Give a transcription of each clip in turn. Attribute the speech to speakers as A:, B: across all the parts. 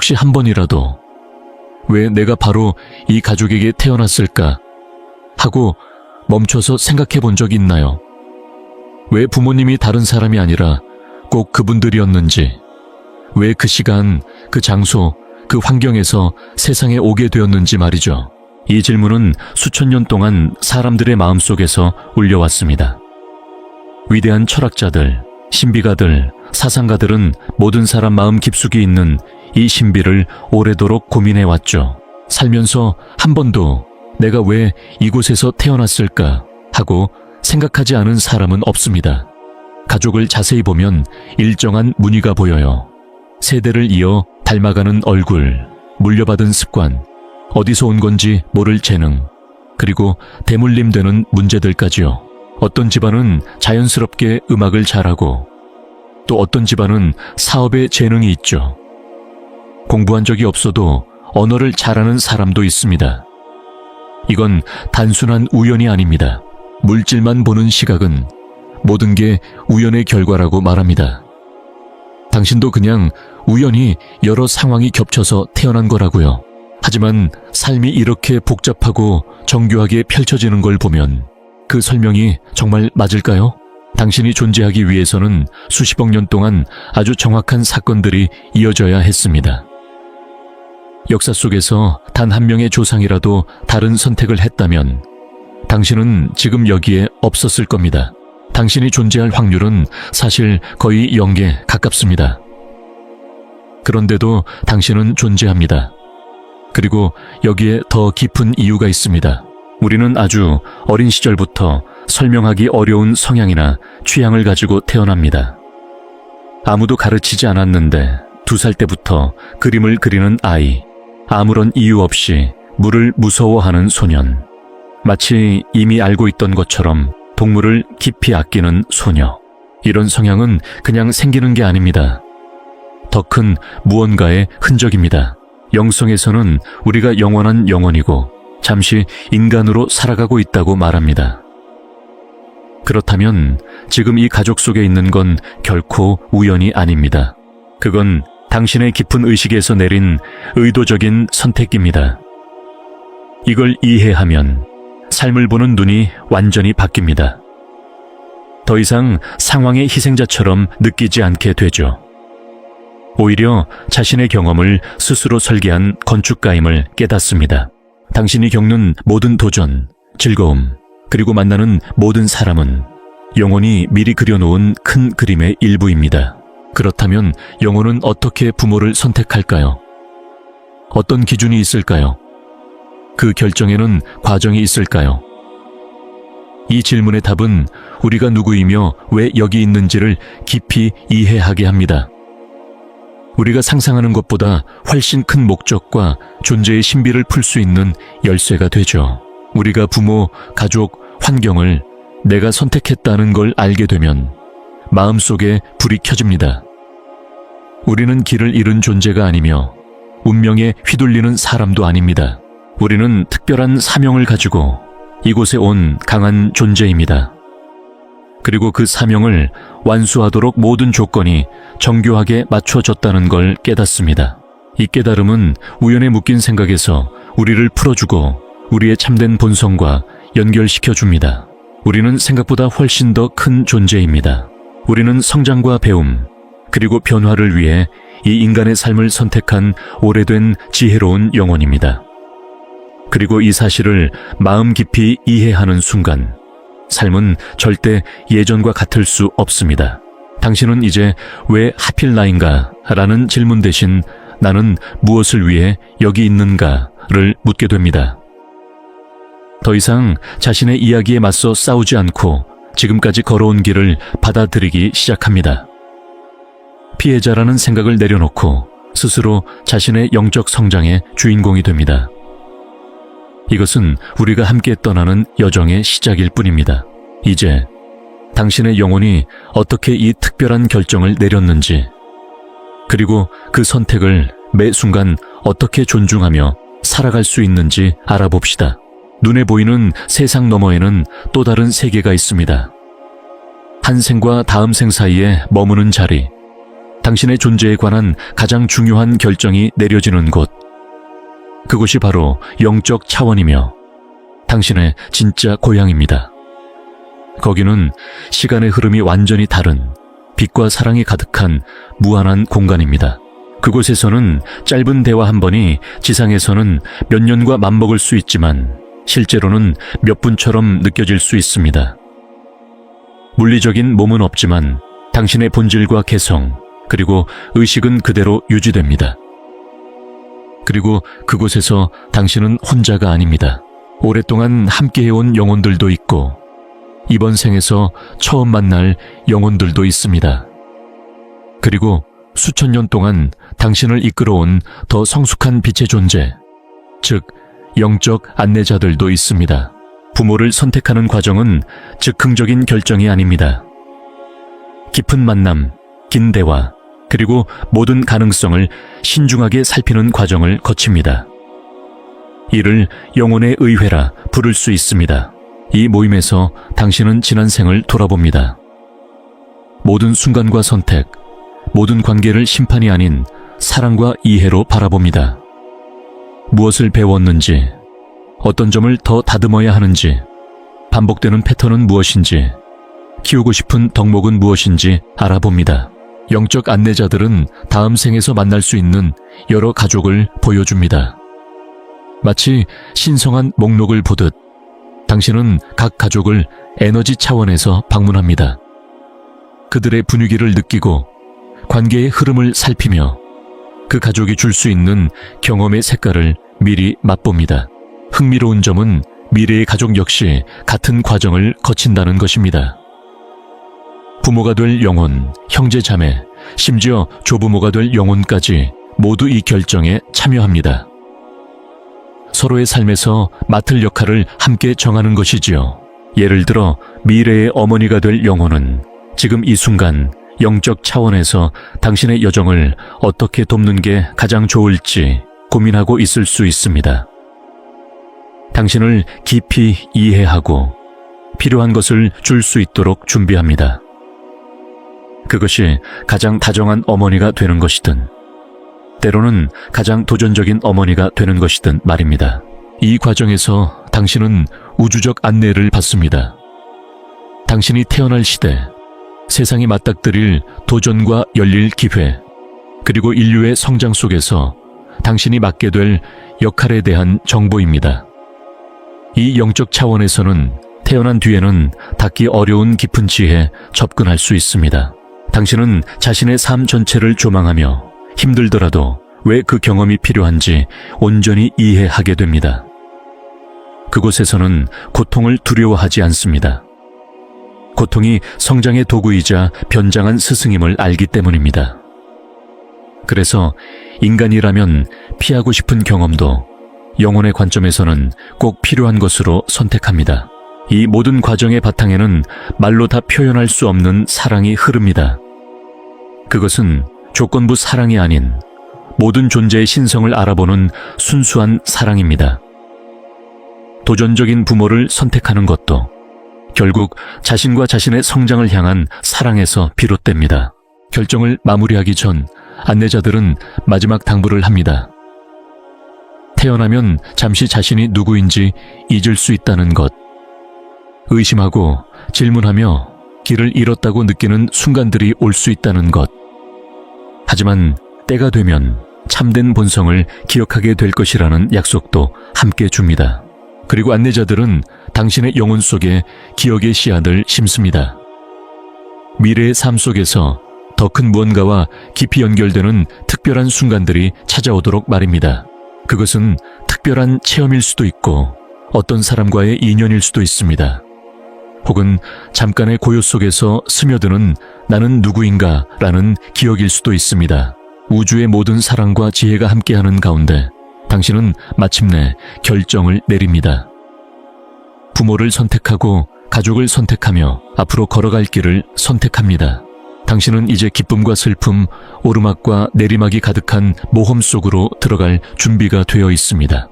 A: 혹시 한 번이라도 왜 내가 바로 이 가족에게 태어났을까 하고 멈춰서 생각해 본 적 있나요? 왜 부모님이 다른 사람이 아니라 꼭 그분들이었는지, 왜 그 시간, 그 장소, 그 환경에서 세상에 오게 되었는지 말이죠. 이 질문은 수천 년 동안 사람들의 마음속에서 울려왔습니다. 위대한 철학자들, 신비가들, 사상가들은 모든 사람 마음 깊숙이 있는 이 신비를 오래도록 고민해왔죠. 살면서 한 번도 내가 왜 이곳에서 태어났을까 하고 생각하지 않은 사람은 없습니다. 가족을 자세히 보면 일정한 무늬가 보여요. 세대를 이어 닮아가는 얼굴, 물려받은 습관, 어디서 온 건지 모를 재능, 그리고 대물림되는 문제들까지요. 어떤 집안은 자연스럽게 음악을 잘하고 또 어떤 집안은 사업에 재능이 있죠. 공부한 적이 없어도 언어를 잘하는 사람도 있습니다. 이건 단순한 우연이 아닙니다. 물질만 보는 시각은 모든 게 우연의 결과라고 말합니다. 당신도 그냥 우연히 여러 상황이 겹쳐서 태어난 거라고요. 하지만 삶이 이렇게 복잡하고 정교하게 펼쳐지는 걸 보면 그 설명이 정말 맞을까요? 당신이 존재하기 위해서는 수십억 년 동안 아주 정확한 사건들이 이어져야 했습니다. 역사 속에서 단 한 명의 조상이라도 다른 선택을 했다면 당신은 지금 여기에 없었을 겁니다. 당신이 존재할 확률은 사실 거의 0에 가깝습니다. 그런데도 당신은 존재합니다. 그리고 여기에 더 깊은 이유가 있습니다. 우리는 아주 어린 시절부터 설명하기 어려운 성향이나 취향을 가지고 태어납니다. 아무도 가르치지 않았는데 2살 때부터 그림을 그리는 아이, 아무런 이유 없이 물을 무서워하는 소년, 마치 이미 알고 있던 것처럼 동물을 깊이 아끼는 소녀. 이런 성향은 그냥 생기는 게 아닙니다. 더 큰 무언가의 흔적입니다. 영성에서는 우리가 영원한 영혼이고 잠시 인간으로 살아가고 있다고 말합니다. 그렇다면 지금 이 가족 속에 있는 건 결코 우연이 아닙니다. 그건 당신의 깊은 의식에서 내린 의도적인 선택입니다. 이걸 이해하면 삶을 보는 눈이 완전히 바뀝니다. 더 이상 상황의 희생자처럼 느끼지 않게 되죠. 오히려 자신의 경험을 스스로 설계한 건축가임을 깨닫습니다. 당신이 겪는 모든 도전, 즐거움, 그리고 만나는 모든 사람은 영혼이 미리 그려놓은 큰 그림의 일부입니다. 그렇다면 영혼은 어떻게 부모를 선택할까요? 어떤 기준이 있을까요? 그 결정에는 과정이 있을까요? 이 질문의 답은 우리가 누구이며 왜 여기 있는지를 깊이 이해하게 합니다. 우리가 상상하는 것보다 훨씬 큰 목적과 존재의 신비를 풀 수 있는 열쇠가 되죠. 우리가 부모, 가족, 환경을 내가 선택했다는 걸 알게 되면 마음속에 불이 켜집니다. 우리는 길을 잃은 존재가 아니며 운명에 휘둘리는 사람도 아닙니다. 우리는 특별한 사명을 가지고 이곳에 온 강한 존재입니다. 그리고 그 사명을 완수하도록 모든 조건이 정교하게 맞춰졌다는 걸 깨닫습니다. 이 깨달음은 우연에 묶인 생각에서 우리를 풀어주고 우리의 참된 본성과 연결시켜줍니다. 우리는 생각보다 훨씬 더 큰 존재입니다. 우리는 성장과 배움, 그리고 변화를 위해 이 인간의 삶을 선택한 오래된 지혜로운 영혼입니다. 그리고 이 사실을 마음 깊이 이해하는 순간 삶은 절대 예전과 같을 수 없습니다. 당신은 이제 왜 하필 나인가? 라는 질문 대신 나는 무엇을 위해 여기 있는가를 묻게 됩니다. 더 이상 자신의 이야기에 맞서 싸우지 않고 지금까지 걸어온 길을 받아들이기 시작합니다. 피해자라는 생각을 내려놓고 스스로 자신의 영적 성장의 주인공이 됩니다. 이것은 우리가 함께 떠나는 여정의 시작일 뿐입니다. 이제 당신의 영혼이 어떻게 이 특별한 결정을 내렸는지, 그리고 그 선택을 매 순간 어떻게 존중하며 살아갈 수 있는지 알아봅시다. 눈에 보이는 세상 너머에는 또 다른 세계가 있습니다. 한 생과 다음 생 사이에 머무는 자리, 당신의 존재에 관한 가장 중요한 결정이 내려지는 곳. 그곳이 바로 영적 차원이며 당신의 진짜 고향입니다. 거기는 시간의 흐름이 완전히 다른 빛과 사랑이 가득한 무한한 공간입니다. 그곳에서는 짧은 대화 한 번이 지상에서는 몇 년과 맞먹을 수 있지만 실제로는 몇 분처럼 느껴질 수 있습니다. 물리적인 몸은 없지만 당신의 본질과 개성, 그리고 의식은 그대로 유지됩니다. 그리고 그곳에서 당신은 혼자가 아닙니다. 오랫동안 함께해온 영혼들도 있고 이번 생에서 처음 만날 영혼들도 있습니다. 그리고 수천 년 동안 당신을 이끌어온 더 성숙한 빛의 존재, 즉 영적 안내자들도 있습니다. 부모를 선택하는 과정은 즉흥적인 결정이 아닙니다. 깊은 만남, 긴 대화, 그리고 모든 가능성을 신중하게 살피는 과정을 거칩니다. 이를 영혼의 의회라 부를 수 있습니다. 이 모임에서 당신은 지난 생을 돌아봅니다. 모든 순간과 선택, 모든 관계를 심판이 아닌 사랑과 이해로 바라봅니다. 무엇을 배웠는지, 어떤 점을 더 다듬어야 하는지, 반복되는 패턴은 무엇인지, 키우고 싶은 덕목은 무엇인지 알아봅니다. 영적 안내자들은 다음 생에서 만날 수 있는 여러 가족을 보여줍니다. 마치 신성한 목록을 보듯 당신은 각 가족을 에너지 차원에서 방문합니다. 그들의 분위기를 느끼고 관계의 흐름을 살피며 그 가족이 줄 수 있는 경험의 색깔을 미리 맛봅니다. 흥미로운 점은 미래의 가족 역시 같은 과정을 거친다는 것입니다. 부모가 될 영혼, 형제 자매, 심지어 조부모가 될 영혼까지 모두 이 결정에 참여합니다. 서로의 삶에서 맡을 역할을 함께 정하는 것이지요. 예를 들어 미래의 어머니가 될 영혼은 지금 이 순간 영적 차원에서 당신의 여정을 어떻게 돕는 게 가장 좋을지 고민하고 있을 수 있습니다. 당신을 깊이 이해하고 필요한 것을 줄 수 있도록 준비합니다. 그것이 가장 다정한 어머니가 되는 것이든 때로는 가장 도전적인 어머니가 되는 것이든 말입니다. 이 과정에서 당신은 우주적 안내를 받습니다. 당신이 태어날 시대, 세상이 맞닥뜨릴 도전과 열릴 기회, 그리고 인류의 성장 속에서 당신이 맡게 될 역할에 대한 정보입니다. 이 영적 차원에서는 태어난 뒤에는 닿기 어려운 깊은 지혜에 접근할 수 있습니다. 당신은 자신의 삶 전체를 조망하며 힘들더라도 왜 그 경험이 필요한지 온전히 이해하게 됩니다. 그곳에서는 고통을 두려워하지 않습니다. 고통이 성장의 도구이자 변장한 스승임을 알기 때문입니다. 그래서 인간이라면 피하고 싶은 경험도 영혼의 관점에서는 꼭 필요한 것으로 선택합니다. 이 모든 과정의 바탕에는 말로 다 표현할 수 없는 사랑이 흐릅니다. 그것은 조건부 사랑이 아닌 모든 존재의 신성을 알아보는 순수한 사랑입니다. 도전적인 부모를 선택하는 것도 결국 자신과 자신의 성장을 향한 사랑에서 비롯됩니다. 결정을 마무리하기 전 안내자들은 마지막 당부를 합니다. 태어나면 잠시 자신이 누구인지 잊을 수 있다는 것. 의심하고 질문하며 길을 잃었다고 느끼는 순간들이 올 수 있다는 것. 하지만 때가 되면 참된 본성을 기억하게 될 것이라는 약속도 함께 줍니다. 그리고 안내자들은 당신의 영혼 속에 기억의 씨앗을 심습니다. 미래의 삶 속에서 더 큰 무언가와 깊이 연결되는 특별한 순간들이 찾아오도록 말입니다. 그것은 특별한 체험일 수도 있고 어떤 사람과의 인연일 수도 있습니다. 혹은 잠깐의 고요 속에서 스며드는 나는 누구인가 라는 기억일 수도 있습니다. 우주의 모든 사랑과 지혜가 함께하는 가운데 당신은 마침내 결정을 내립니다. 부모를 선택하고 가족을 선택하며 앞으로 걸어갈 길을 선택합니다. 당신은 이제 기쁨과 슬픔, 오르막과 내리막이 가득한 모험 속으로 들어갈 준비가 되어 있습니다.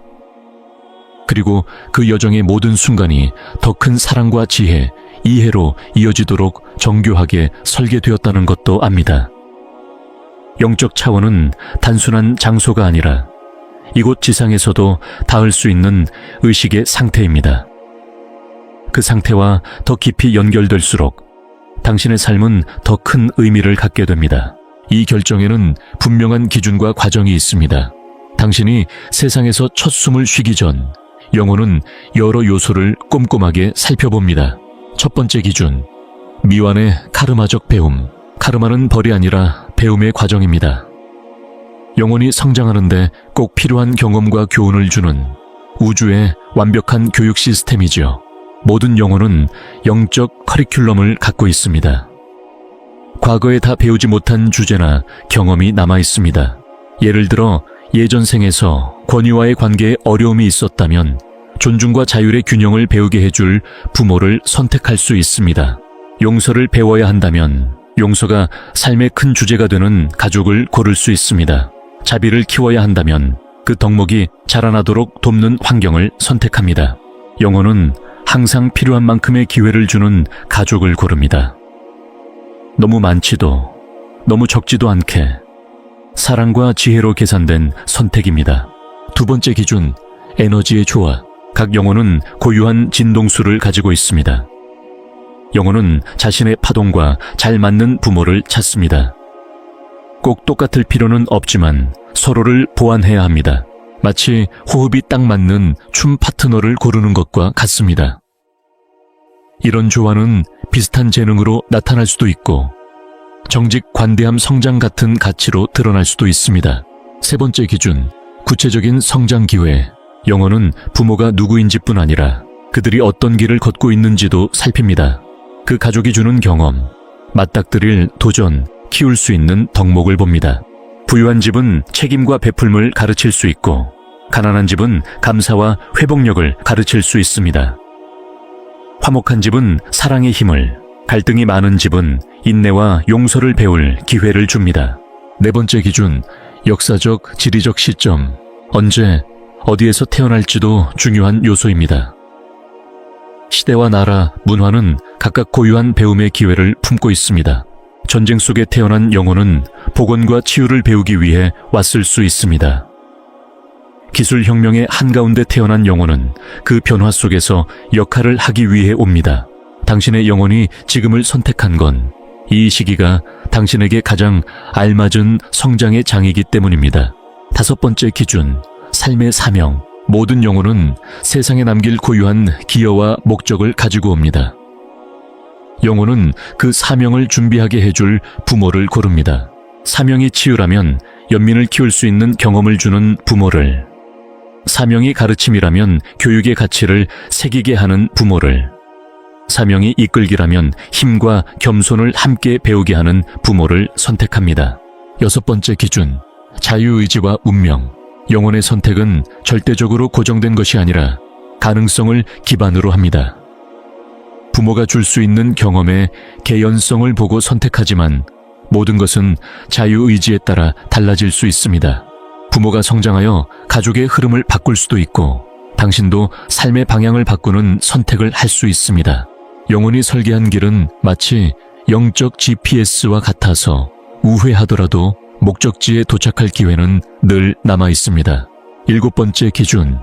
A: 그리고 그 여정의 모든 순간이 더 큰 사랑과 지혜, 이해로 이어지도록 정교하게 설계되었다는 것도 압니다. 영적 차원은 단순한 장소가 아니라 이곳 지상에서도 닿을 수 있는 의식의 상태입니다. 그 상태와 더 깊이 연결될수록 당신의 삶은 더 큰 의미를 갖게 됩니다. 이 결정에는 분명한 기준과 과정이 있습니다. 당신이 세상에서 첫 숨을 쉬기 전 영혼은 여러 요소를 꼼꼼하게 살펴봅니다. 첫 번째 기준, 미완의 카르마적 배움. 카르마는 벌이 아니라 배움의 과정입니다. 영혼이 성장하는데 꼭 필요한 경험과 교훈을 주는 우주의 완벽한 교육 시스템이지요. 모든 영혼은 영적 커리큘럼을 갖고 있습니다. 과거에 다 배우지 못한 주제나 경험이 남아 있습니다. 예를 들어 예전 생에서 권위와의 관계에 어려움이 있었다면 존중과 자율의 균형을 배우게 해줄 부모를 선택할 수 있습니다. 용서를 배워야 한다면 용서가 삶의 큰 주제가 되는 가족을 고를 수 있습니다. 자비를 키워야 한다면 그 덕목이 자라나도록 돕는 환경을 선택합니다. 영혼은 항상 필요한 만큼의 기회를 주는 가족을 고릅니다. 너무 많지도 너무 적지도 않게 사랑과 지혜로 계산된 선택입니다. 두 번째 기준, 에너지의 조화. 각 영혼은 고유한 진동수를 가지고 있습니다. 영혼은 자신의 파동과 잘 맞는 부모를 찾습니다. 꼭 똑같을 필요는 없지만 서로를 보완해야 합니다. 마치 호흡이 딱 맞는 춤 파트너를 고르는 것과 같습니다. 이런 조화는 비슷한 재능으로 나타날 수도 있고 정직, 관대함, 성장 같은 가치로 드러날 수도 있습니다. 세 번째 기준, 구체적인 성장 기회. 영혼은 부모가 누구인지뿐 아니라 그들이 어떤 길을 걷고 있는지도 살핍니다. 그 가족이 주는 경험, 맞닥뜨릴 도전, 키울 수 있는 덕목을 봅니다. 부유한 집은 책임과 베풀음을 가르칠 수 있고 가난한 집은 감사와 회복력을 가르칠 수 있습니다. 화목한 집은 사랑의 힘을, 갈등이 많은 집은 인내와 용서를 배울 기회를 줍니다. 네 번째 기준, 역사적, 지리적 시점. 언제, 어디에서 태어날지도 중요한 요소입니다. 시대와 나라, 문화는 각각 고유한 배움의 기회를 품고 있습니다. 전쟁 속에 태어난 영혼은 복원과 치유를 배우기 위해 왔을 수 있습니다. 기술혁명의 한가운데 태어난 영혼은 그 변화 속에서 역할을 하기 위해 옵니다. 당신의 영혼이 지금을 선택한 건 이 시기가 당신에게 가장 알맞은 성장의 장이기 때문입니다. 다섯 번째 기준, 삶의 사명. 모든 영혼은 세상에 남길 고유한 기여와 목적을 가지고 옵니다. 영혼은 그 사명을 준비하게 해줄 부모를 고릅니다. 사명이 치유라면 연민을 키울 수 있는 경험을 주는 부모를, 사명이 가르침이라면 교육의 가치를 새기게 하는 부모를, 사명이 이끌기라면 힘과 겸손을 함께 배우게 하는 부모를 선택합니다. 여섯 번째 기준, 자유의지와 운명. 영혼의 선택은 절대적으로 고정된 것이 아니라 가능성을 기반으로 합니다. 부모가 줄 수 있는 경험의 개연성을 보고 선택하지만 모든 것은 자유의지에 따라 달라질 수 있습니다. 부모가 성장하여 가족의 흐름을 바꿀 수도 있고 당신도 삶의 방향을 바꾸는 선택을 할 수 있습니다. 영혼이 설계한 길은 마치 영적 GPS와 같아서 우회하더라도 목적지에 도착할 기회는 늘 남아 있습니다. 일곱 번째 기준,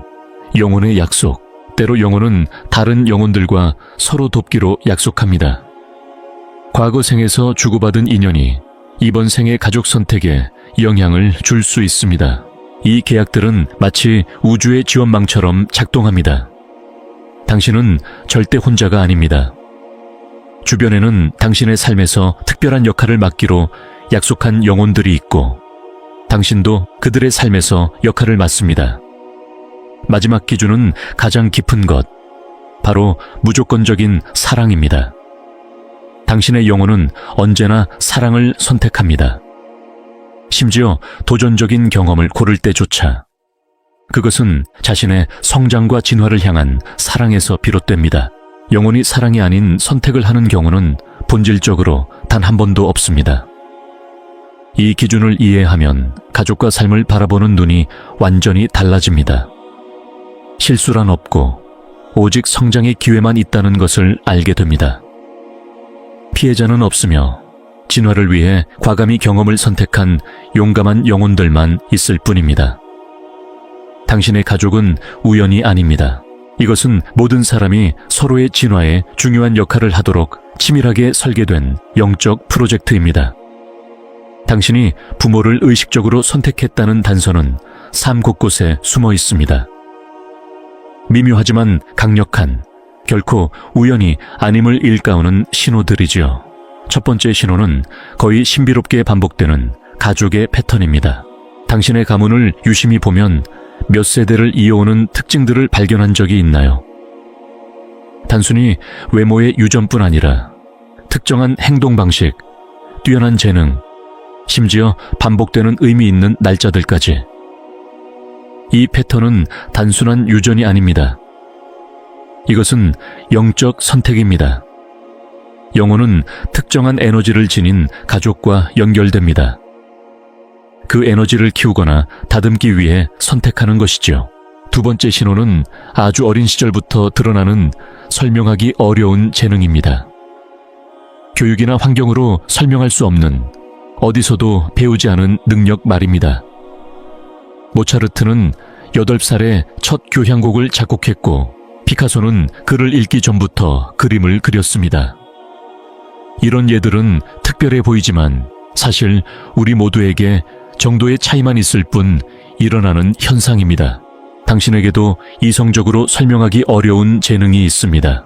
A: 영혼의 약속. 때로 영혼은 다른 영혼들과 서로 돕기로 약속합니다. 과거 생에서 주고받은 인연이 이번 생의 가족 선택에 영향을 줄 수 있습니다. 이 계약들은 마치 우주의 지원망처럼 작동합니다. 당신은 절대 혼자가 아닙니다. 주변에는 당신의 삶에서 특별한 역할을 맡기로 약속한 영혼들이 있고 당신도 그들의 삶에서 역할을 맡습니다. 마지막 기준은 가장 깊은 것, 바로 무조건적인 사랑입니다. 당신의 영혼은 언제나 사랑을 선택합니다. 심지어 도전적인 경험을 고를 때조차. 그것은 자신의 성장과 진화를 향한 사랑에서 비롯됩니다. 영혼이 사랑이 아닌 선택을 하는 경우는 본질적으로 단 한 번도 없습니다. 이 기준을 이해하면 가족과 삶을 바라보는 눈이 완전히 달라집니다. 실수란 없고 오직 성장의 기회만 있다는 것을 알게 됩니다. 피해자는 없으며 진화를 위해 과감히 경험을 선택한 용감한 영혼들만 있을 뿐입니다. 당신의 가족은 우연이 아닙니다. 이것은 모든 사람이 서로의 진화에 중요한 역할을 하도록 치밀하게 설계된 영적 프로젝트입니다. 당신이 부모를 의식적으로 선택했다는 단서는 삶 곳곳에 숨어 있습니다. 미묘하지만 강력한, 결코 우연이 아님을 일깨우는 신호들이지요. 첫 번째 신호는 거의 신비롭게 반복되는 가족의 패턴입니다. 당신의 가문을 유심히 보면 몇 세대를 이어오는 특징들을 발견한 적이 있나요? 단순히 외모의 유전뿐 아니라 특정한 행동 방식, 뛰어난 재능, 심지어 반복되는 의미 있는 날짜들까지. 이 패턴은 단순한 유전이 아닙니다. 이것은 영적 선택입니다. 영혼은 특정한 에너지를 지닌 가족과 연결됩니다. 그 에너지를 키우거나 다듬기 위해 선택하는 것이죠. 두 번째 신호는 아주 어린 시절부터 드러나는 설명하기 어려운 재능입니다. 교육이나 환경으로 설명할 수 없는, 어디서도 배우지 않은 능력 말입니다. 모차르트는 8살에 첫 교향곡을 작곡했고, 피카소는 글을 읽기 전부터 그림을 그렸습니다. 이런 예들은 특별해 보이지만 사실 우리 모두에게 정도의 차이만 있을 뿐 일어나는 현상입니다. 당신에게도 이성적으로 설명하기 어려운 재능이 있습니다.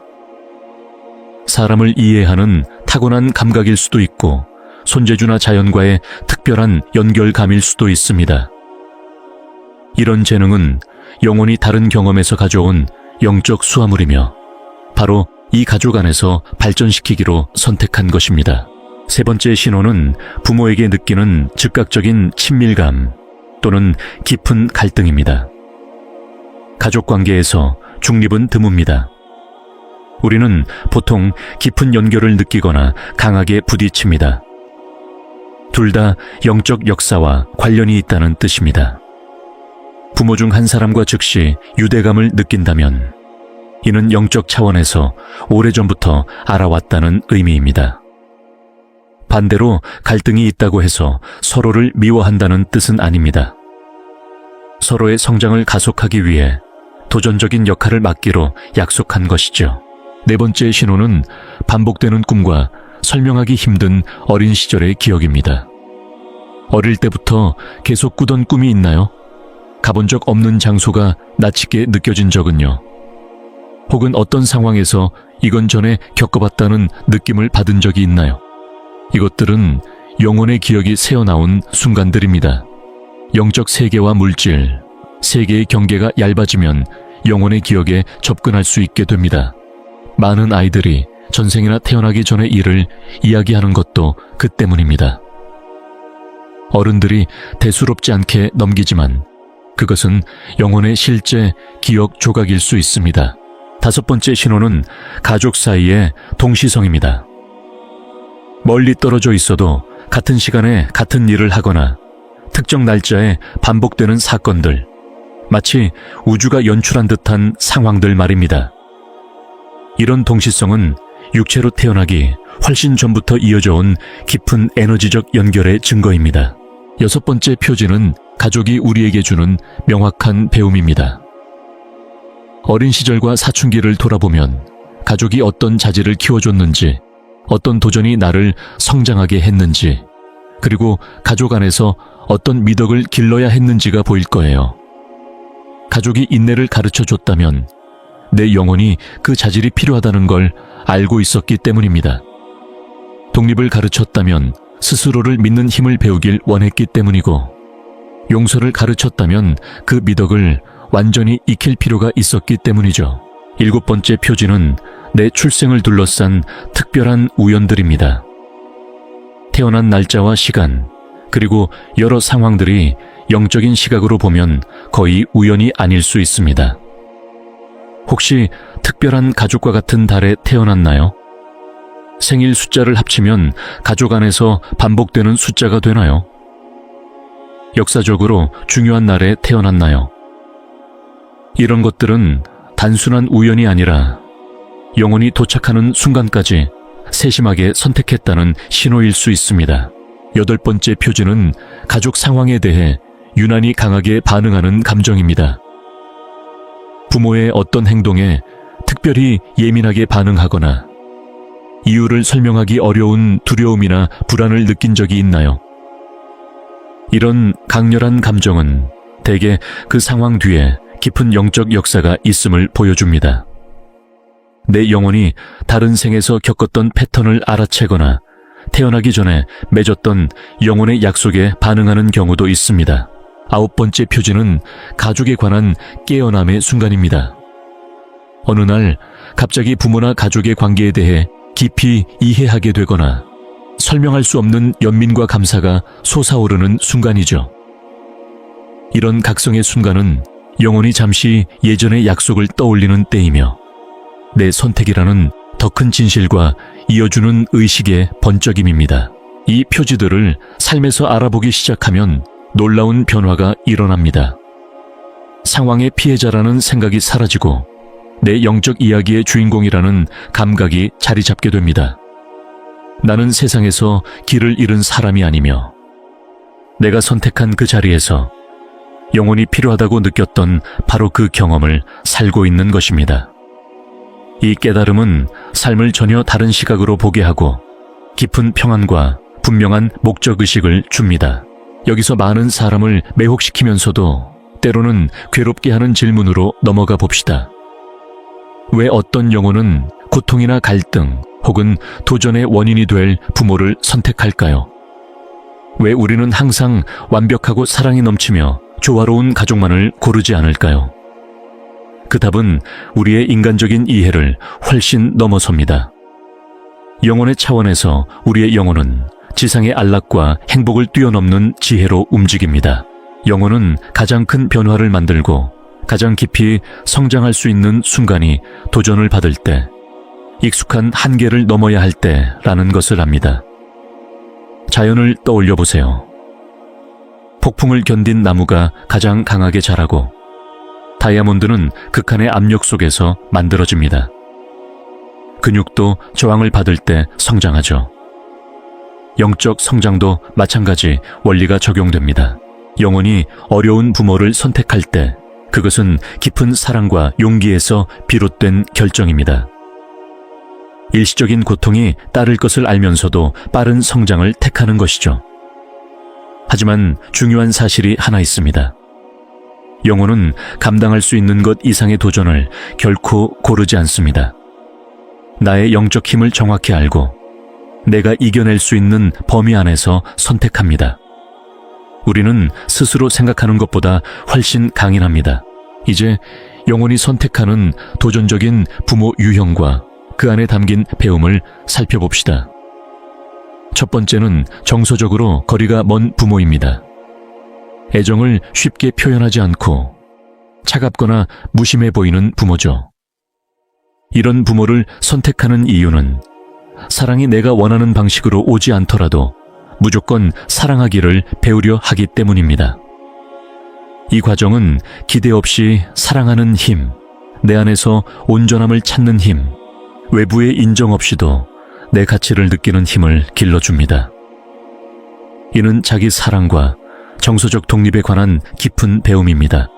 A: 사람을 이해하는 타고난 감각일 수도 있고 손재주나 자연과의 특별한 연결감일 수도 있습니다. 이런 재능은 영혼이 다른 경험에서 가져온 영적 수화물이며 바로 이 가족 안에서 발전시키기로 선택한 것입니다. 세 번째 신호는 부모에게 느끼는 즉각적인 친밀감 또는 깊은 갈등입니다. 가족 관계에서 중립은 드뭅니다. 우리는 보통 깊은 연결을 느끼거나 강하게 부딪힙니다. 둘 다 영적 역사와 관련이 있다는 뜻입니다. 부모 중 한 사람과 즉시 유대감을 느낀다면 이는 영적 차원에서 오래전부터 알아왔다는 의미입니다. 반대로 갈등이 있다고 해서 서로를 미워한다는 뜻은 아닙니다. 서로의 성장을 가속하기 위해 도전적인 역할을 맡기로 약속한 것이죠. 네 번째 신호는 반복되는 꿈과 설명하기 힘든 어린 시절의 기억입니다. 어릴 때부터 계속 꾸던 꿈이 있나요? 가본 적 없는 장소가 낯익게 느껴진 적은요? 혹은 어떤 상황에서 이건 전에 겪어봤다는 느낌을 받은 적이 있나요? 이것들은 영혼의 기억이 새어나온 순간들입니다. 영적 세계와 물질, 세계의 경계가 얇아지면 영혼의 기억에 접근할 수 있게 됩니다. 많은 아이들이 전생이나 태어나기 전의 일을 이야기하는 것도 그 때문입니다. 어른들이 대수롭지 않게 넘기지만 그것은 영혼의 실제 기억 조각일 수 있습니다. 다섯 번째 신호는 가족 사이의 동시성입니다. 멀리 떨어져 있어도 같은 시간에 같은 일을 하거나 특정 날짜에 반복되는 사건들, 마치 우주가 연출한 듯한 상황들 말입니다. 이런 동시성은 육체로 태어나기 훨씬 전부터 이어져 온 깊은 에너지적 연결의 증거입니다. 여섯 번째 표지는 가족이 우리에게 주는 명확한 배움입니다. 어린 시절과 사춘기를 돌아보면 가족이 어떤 자질을 키워줬는지, 어떤 도전이 나를 성장하게 했는지, 그리고 가족 안에서 어떤 미덕을 길러야 했는지가 보일 거예요. 가족이 인내를 가르쳐줬다면 내 영혼이 그 자질이 필요하다는 걸 알고 있었기 때문입니다. 독립을 가르쳤다면 스스로를 믿는 힘을 배우길 원했기 때문이고, 용서를 가르쳤다면 그 미덕을 완전히 익힐 필요가 있었기 때문이죠. 일곱 번째 표지는 내 출생을 둘러싼 특별한 우연들입니다. 태어난 날짜와 시간, 그리고 여러 상황들이 영적인 시각으로 보면 거의 우연이 아닐 수 있습니다. 혹시 특별한 가족과 같은 달에 태어났나요? 생일 숫자를 합치면 가족 안에서 반복되는 숫자가 되나요? 역사적으로 중요한 날에 태어났나요? 이런 것들은 단순한 우연이 아니라 영혼이 도착하는 순간까지 세심하게 선택했다는 신호일 수 있습니다. 8번째 표지는 가족 상황에 대해 유난히 강하게 반응하는 감정입니다. 부모의 어떤 행동에 특별히 예민하게 반응하거나 이유를 설명하기 어려운 두려움이나 불안을 느낀 적이 있나요? 이런 강렬한 감정은 대개 그 상황 뒤에 깊은 영적 역사가 있음을 보여줍니다. 내 영혼이 다른 생에서 겪었던 패턴을 알아채거나 태어나기 전에 맺었던 영혼의 약속에 반응하는 경우도 있습니다. 9번째 표지는 가족에 관한 깨어남의 순간입니다. 어느 날 갑자기 부모나 가족의 관계에 대해 깊이 이해하게 되거나 설명할 수 없는 연민과 감사가 솟아오르는 순간이죠. 이런 각성의 순간은 영혼이 잠시 예전의 약속을 떠올리는 때이며 내 선택이라는 더 큰 진실과 이어주는 의식의 번쩍임입니다. 이 표지들을 삶에서 알아보기 시작하면 놀라운 변화가 일어납니다. 상황의 피해자라는 생각이 사라지고 내 영적 이야기의 주인공이라는 감각이 자리 잡게 됩니다. 나는 세상에서 길을 잃은 사람이 아니며 내가 선택한 그 자리에서 영혼이 필요하다고 느꼈던 바로 그 경험을 살고 있는 것입니다. 이 깨달음은 삶을 전혀 다른 시각으로 보게 하고 깊은 평안과 분명한 목적의식을 줍니다. 여기서 많은 사람을 매혹시키면서도 때로는 괴롭게 하는 질문으로 넘어가 봅시다. 왜 어떤 영혼은 고통이나 갈등 혹은 도전의 원인이 될 부모를 선택할까요? 왜 우리는 항상 완벽하고 사랑이 넘치며 조화로운 가족만을 고르지 않을까요? 그 답은 우리의 인간적인 이해를 훨씬 넘어섭니다. 영혼의 차원에서 우리의 영혼은 지상의 안락과 행복을 뛰어넘는 지혜로 움직입니다. 영혼은 가장 큰 변화를 만들고 가장 깊이 성장할 수 있는 순간이 도전을 받을 때, 익숙한 한계를 넘어야 할 때라는 것을 압니다. 자연을 떠올려 보세요. 폭풍을 견딘 나무가 가장 강하게 자라고 다이아몬드는 극한의 압력 속에서 만들어집니다. 근육도 저항을 받을 때 성장하죠. 영적 성장도 마찬가지 원리가 적용됩니다. 영혼이 어려운 부모를 선택할 때 그것은 깊은 사랑과 용기에서 비롯된 결정입니다. 일시적인 고통이 따를 것을 알면서도 빠른 성장을 택하는 것이죠. 하지만 중요한 사실이 하나 있습니다. 영혼은 감당할 수 있는 것 이상의 도전을 결코 고르지 않습니다. 나의 영적 힘을 정확히 알고 내가 이겨낼 수 있는 범위 안에서 선택합니다. 우리는 스스로 생각하는 것보다 훨씬 강인합니다. 이제 영혼이 선택하는 도전적인 부모 유형과 그 안에 담긴 배움을 살펴봅시다. 첫 번째는 정서적으로 거리가 먼 부모입니다. 애정을 쉽게 표현하지 않고 차갑거나 무심해 보이는 부모죠. 이런 부모를 선택하는 이유는 사랑이 내가 원하는 방식으로 오지 않더라도 무조건 사랑하기를 배우려 하기 때문입니다. 이 과정은 기대 없이 사랑하는 힘, 내 안에서 온전함을 찾는 힘, 외부의 인정 없이도 내 가치를 느끼는 힘을 길러줍니다. 이는 자기 사랑과 정서적 독립에 관한 깊은 배움입니다.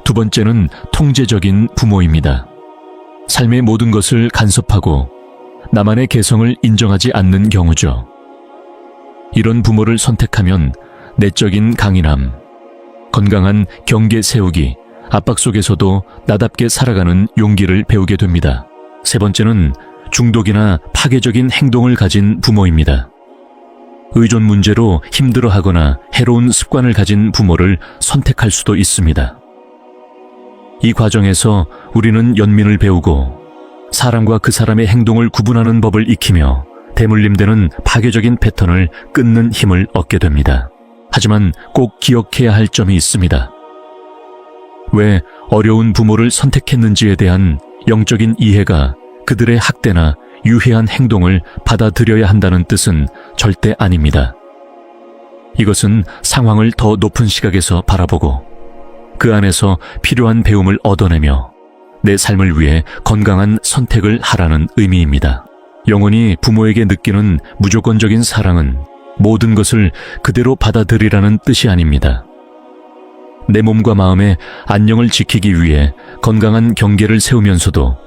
A: 두 번째는 통제적인 부모입니다. 삶의 모든 것을 간섭하고 나만의 개성을 인정하지 않는 경우죠. 이런 부모를 선택하면 내적인 강인함, 건강한 경계 세우기, 압박 속에서도 나답게 살아가는 용기를 배우게 됩니다. 세 번째는 중독이나 파괴적인 행동을 가진 부모입니다. 의존 문제로 힘들어하거나 해로운 습관을 가진 부모를 선택할 수도 있습니다. 이 과정에서 우리는 연민을 배우고 사람과 그 사람의 행동을 구분하는 법을 익히며 대물림되는 파괴적인 패턴을 끊는 힘을 얻게 됩니다. 하지만 꼭 기억해야 할 점이 있습니다. 왜 어려운 부모를 선택했는지에 대한 영적인 이해가 그들의 학대나 유해한 행동을 받아들여야 한다는 뜻은 절대 아닙니다. 이것은 상황을 더 높은 시각에서 바라보고 그 안에서 필요한 배움을 얻어내며 내 삶을 위해 건강한 선택을 하라는 의미입니다. 영혼이 부모에게 느끼는 무조건적인 사랑은 모든 것을 그대로 받아들이라는 뜻이 아닙니다. 내 몸과 마음의 안녕을 지키기 위해 건강한 경계를 세우면서도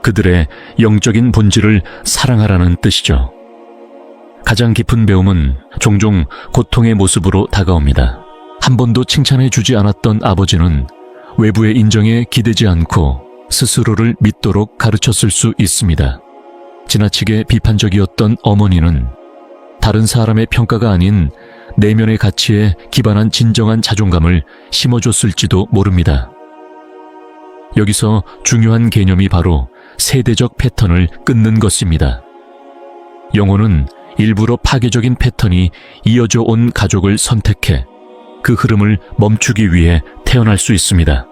A: 그들의 영적인 본질을 사랑하라는 뜻이죠. 가장 깊은 배움은 종종 고통의 모습으로 다가옵니다. 한 번도 칭찬해 주지 않았던 아버지는 외부의 인정에 기대지 않고 스스로를 믿도록 가르쳤을 수 있습니다. 지나치게 비판적이었던 어머니는 다른 사람의 평가가 아닌 내면의 가치에 기반한 진정한 자존감을 심어줬을지도 모릅니다. 여기서 중요한 개념이 바로 세대적 패턴을 끊는 것입니다. 영혼은 일부러 파괴적인 패턴이 이어져 온 가족을 선택해 그 흐름을 멈추기 위해 태어날 수 있습니다.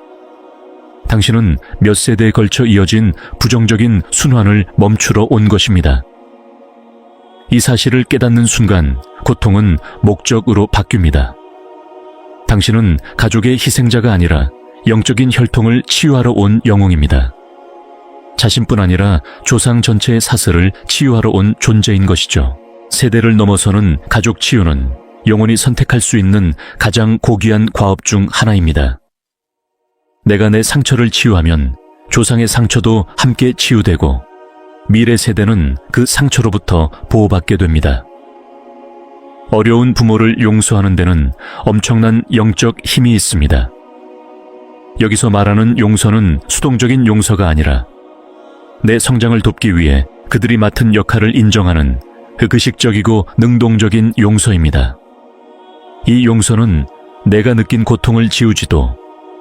A: 당신은 몇 세대에 걸쳐 이어진 부정적인 순환을 멈추러 온 것입니다. 이 사실을 깨닫는 순간 고통은 목적으로 바뀝니다. 당신은 가족의 희생자가 아니라 영적인 혈통을 치유하러 온 영웅입니다. 자신뿐 아니라 조상 전체의 사슬을 치유하러 온 존재인 것이죠. 세대를 넘어서는 가족 치유는 영혼이 선택할 수 있는 가장 고귀한 과업 중 하나입니다. 내가 내 상처를 치유하면 조상의 상처도 함께 치유되고 미래 세대는 그 상처로부터 보호받게 됩니다. 어려운 부모를 용서하는 데는 엄청난 영적 힘이 있습니다. 여기서 말하는 용서는 수동적인 용서가 아니라 내 성장을 돕기 위해 그들이 맡은 역할을 인정하는 의식적이고 능동적인 용서입니다. 이 용서는 내가 느낀 고통을 지우지도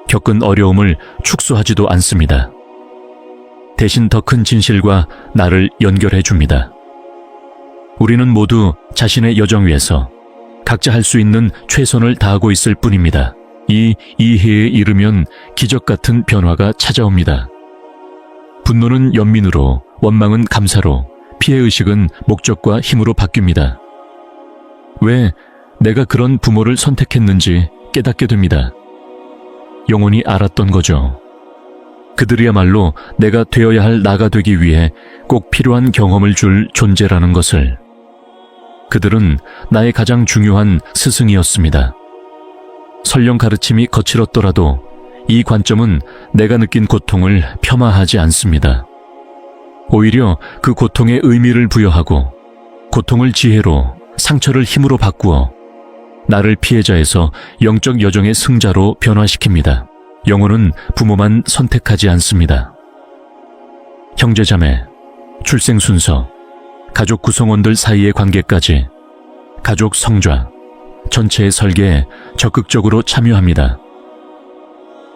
A: 겪은 어려움을 축소하지도 않습니다. 대신 더 큰 진실과 나를 연결해 줍니다. 우리는 모두 자신의 여정 위에서 각자 할 수 있는 최선을 다하고 있을 뿐입니다. 이 이해에 이르면 기적 같은 변화가 찾아옵니다. 분노는 연민으로, 원망은 감사로, 피해의식은 목적과 힘으로 바뀝니다. 왜 내가 그런 부모를 선택했는지 깨닫게 됩니다. 영혼이 알았던 거죠. 그들이야말로 내가 되어야 할 나가 되기 위해 꼭 필요한 경험을 줄 존재라는 것을. 그들은 나의 가장 중요한 스승이었습니다. 설령 가르침이 거칠었더라도 이 관점은 내가 느낀 고통을 폄하하지 않습니다. 오히려 그 고통에 의미를 부여하고 고통을 지혜로, 상처를 힘으로 바꾸어 나를 피해자에서 영적 여정의 승자로 변화시킵니다. 영혼은 부모만 선택하지 않습니다. 형제자매, 출생 순서, 가족 구성원들 사이의 관계까지 가족 성좌, 전체의 설계에 적극적으로 참여합니다.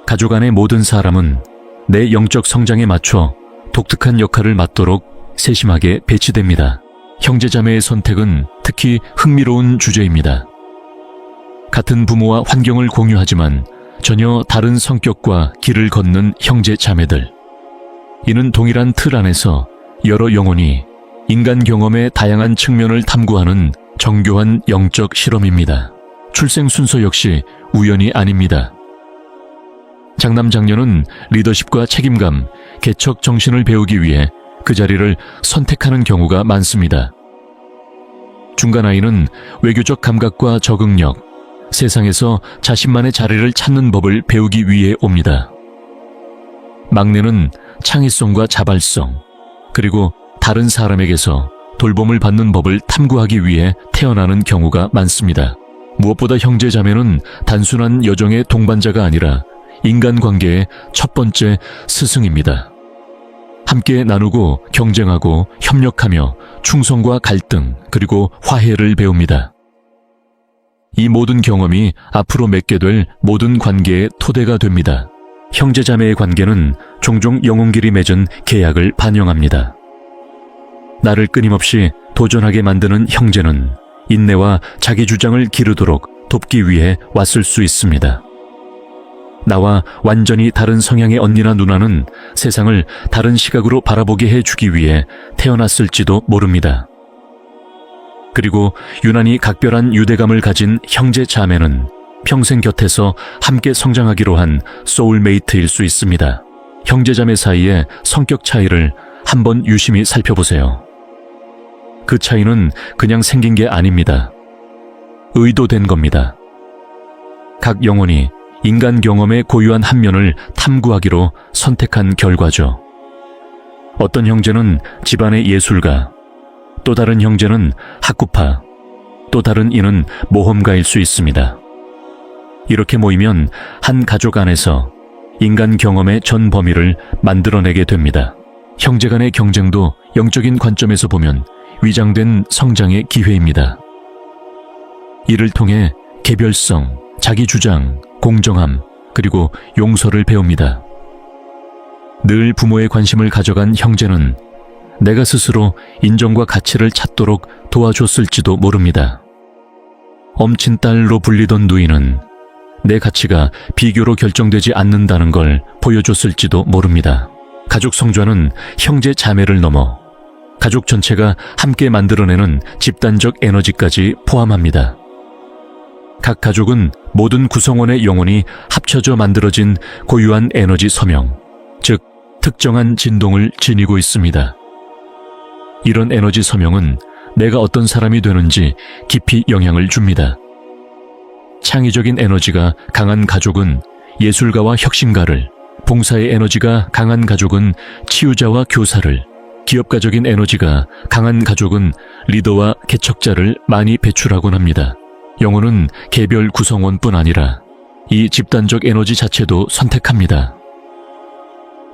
A: 가족 안의 모든 사람은 내 영적 성장에 맞춰 독특한 역할을 맡도록 세심하게 배치됩니다. 형제자매의 선택은 특히 흥미로운 주제입니다. 같은 부모와 환경을 공유하지만 전혀 다른 성격과 길을 걷는 형제자매들. 이는 동일한 틀 안에서 여러 영혼이 인간 경험의 다양한 측면을 탐구하는 정교한 영적 실험입니다. 출생 순서 역시 우연이 아닙니다. 장남 장녀는 리더십과 책임감, 개척 정신을 배우기 위해 그 자리를 선택하는 경우가 많습니다. 중간 아이는 외교적 감각과 적응력, 세상에서 자신만의 자리를 찾는 법을 배우기 위해 옵니다. 막내는 창의성과 자발성, 그리고 다른 사람에게서 돌봄을 받는 법을 탐구하기 위해 태어나는 경우가 많습니다. 무엇보다 형제자매는 단순한 여정의 동반자가 아니라 인간관계의 첫 번째 스승입니다. 함께 나누고 경쟁하고 협력하며 충성과 갈등 그리고 화해를 배웁니다. 이 모든 경험이 앞으로 맺게 될 모든 관계의 토대가 됩니다. 형제자매의 관계는 종종 영혼끼리 맺은 계약을 반영합니다. 나를 끊임없이 도전하게 만드는 형제는 인내와 자기 주장을 기르도록 돕기 위해 왔을 수 있습니다. 나와 완전히 다른 성향의 언니나 누나는 세상을 다른 시각으로 바라보게 해주기 위해 태어났을지도 모릅니다. 그리고 유난히 각별한 유대감을 가진 형제 자매는 평생 곁에서 함께 성장하기로 한 소울메이트일 수 있습니다. 형제 자매 사이의 성격 차이를 한번 유심히 살펴보세요. 그 차이는 그냥 생긴 게 아닙니다. 의도된 겁니다. 각 영혼이 인간 경험의 고유한 한 면을 탐구하기로 선택한 결과죠. 어떤 형제는 집안의 예술가, 또 다른 형제는 학구파, 또 다른 이는 모험가일 수 있습니다. 이렇게 모이면 한 가족 안에서 인간 경험의 전 범위를 만들어내게 됩니다. 형제 간의 경쟁도 영적인 관점에서 보면 위장된 성장의 기회입니다. 이를 통해 개별성, 자기주장, 공정함, 그리고 용서를 배웁니다. 늘 부모의 관심을 가져간 형제는 내가 스스로 인정과 가치를 찾도록 도와줬을지도 모릅니다. 엄친딸로 불리던 누이는 내 가치가 비교로 결정되지 않는다는 걸 보여줬을지도 모릅니다. 가족 성좌는 형제 자매를 넘어 가족 전체가 함께 만들어내는 집단적 에너지까지 포함합니다. 각 가족은 모든 구성원의 영혼이 합쳐져 만들어진 고유한 에너지 서명, 즉 특정한 진동을 지니고 있습니다. 이런 에너지 서명은 내가 어떤 사람이 되는지 깊이 영향을 줍니다. 창의적인 에너지가 강한 가족은 예술가와 혁신가를, 봉사의 에너지가 강한 가족은 치유자와 교사를, 기업가적인 에너지가 강한 가족은 리더와 개척자를 많이 배출하곤 합니다. 영혼은 개별 구성원뿐 아니라 이 집단적 에너지 자체도 선택합니다.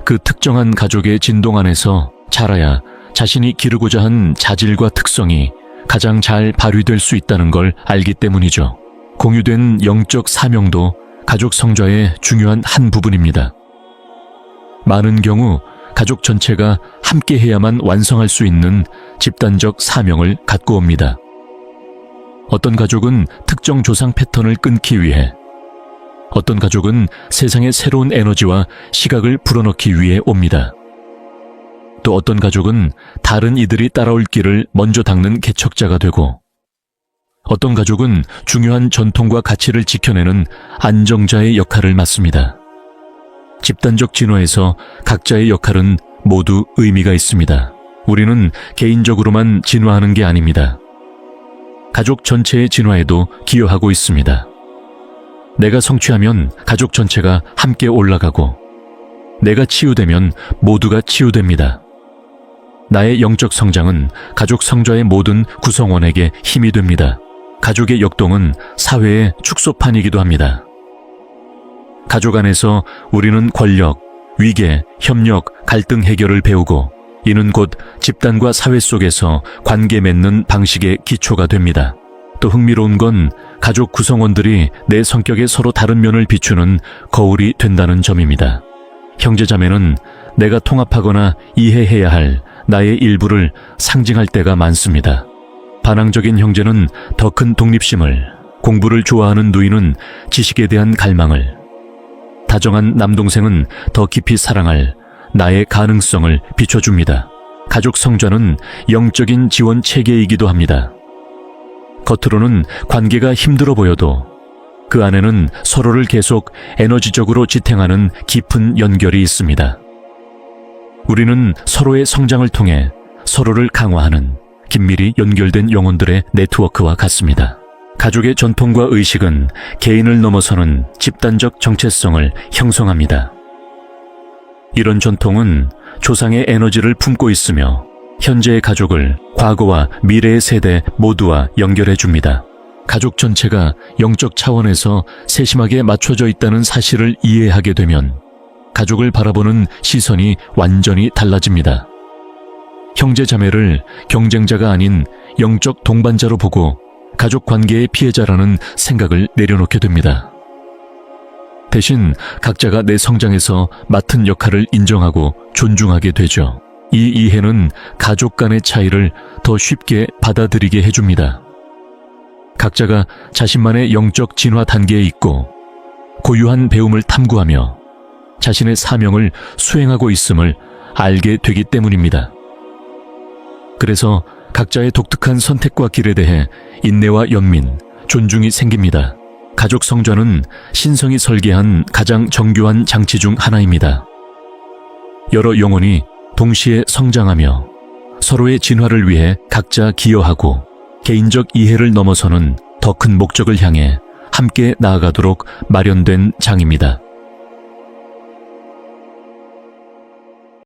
A: 그 특정한 가족의 진동 안에서 자라야 자신이 기르고자 한 자질과 특성이 가장 잘 발휘될 수 있다는 걸 알기 때문이죠. 공유된 영적 사명도 가족 성좌의 중요한 한 부분입니다. 많은 경우 가족 전체가 함께 해야만 완성할 수 있는 집단적 사명을 갖고 옵니다. 어떤 가족은 특정 조상 패턴을 끊기 위해, 어떤 가족은 세상의 새로운 에너지와 시각을 불어넣기 위해 옵니다. 또 어떤 가족은 다른 이들이 따라올 길을 먼저 닦는 개척자가 되고, 어떤 가족은 중요한 전통과 가치를 지켜내는 안정자의 역할을 맡습니다. 집단적 진화에서 각자의 역할은 모두 의미가 있습니다. 우리는 개인적으로만 진화하는 게 아닙니다. 가족 전체의 진화에도 기여하고 있습니다. 내가 성취하면 가족 전체가 함께 올라가고, 내가 치유되면 모두가 치유됩니다. 나의 영적 성장은 가족 성좌의 모든 구성원에게 힘이 됩니다. 가족의 역동은 사회의 축소판이기도 합니다. 가족 안에서 우리는 권력, 위계, 협력, 갈등 해결을 배우고, 이는 곧 집단과 사회 속에서 관계 맺는 방식의 기초가 됩니다. 또 흥미로운 건 가족 구성원들이 내 성격의 서로 다른 면을 비추는 거울이 된다는 점입니다. 형제자매는 내가 통합하거나 이해해야 할 나의 일부를 상징할 때가 많습니다. 반항적인 형제는 더 큰 독립심을, 공부를 좋아하는 누이는 지식에 대한 갈망을, 다정한 남동생은 더 깊이 사랑할 나의 가능성을 비춰줍니다. 가족 성좌는 영적인 지원 체계이기도 합니다. 겉으로는 관계가 힘들어 보여도 그 안에는 서로를 계속 에너지적으로 지탱하는 깊은 연결이 있습니다. 우리는 서로의 성장을 통해 서로를 강화하는 긴밀히 연결된 영혼들의 네트워크와 같습니다. 가족의 전통과 의식은 개인을 넘어서는 집단적 정체성을 형성합니다. 이런 전통은 조상의 에너지를 품고 있으며 현재의 가족을 과거와 미래의 세대 모두와 연결해 줍니다. 가족 전체가 영적 차원에서 세심하게 맞춰져 있다는 사실을 이해하게 되면 가족을 바라보는 시선이 완전히 달라집니다. 형제 자매를 경쟁자가 아닌 영적 동반자로 보고 가족 관계의 피해자라는 생각을 내려놓게 됩니다. 대신 각자가 내 성장에서 맡은 역할을 인정하고 존중하게 되죠. 이 이해는 가족 간의 차이를 더 쉽게 받아들이게 해줍니다. 각자가 자신만의 영적 진화 단계에 있고 고유한 배움을 탐구하며 자신의 사명을 수행하고 있음을 알게 되기 때문입니다. 그래서 각자의 독특한 선택과 길에 대해 인내와 연민, 존중이 생깁니다. 가족 성좌는 신성이 설계한 가장 정교한 장치 중 하나입니다. 여러 영혼이 동시에 성장하며 서로의 진화를 위해 각자 기여하고 개인적 이해를 넘어서는 더 큰 목적을 향해 함께 나아가도록 마련된 장입니다.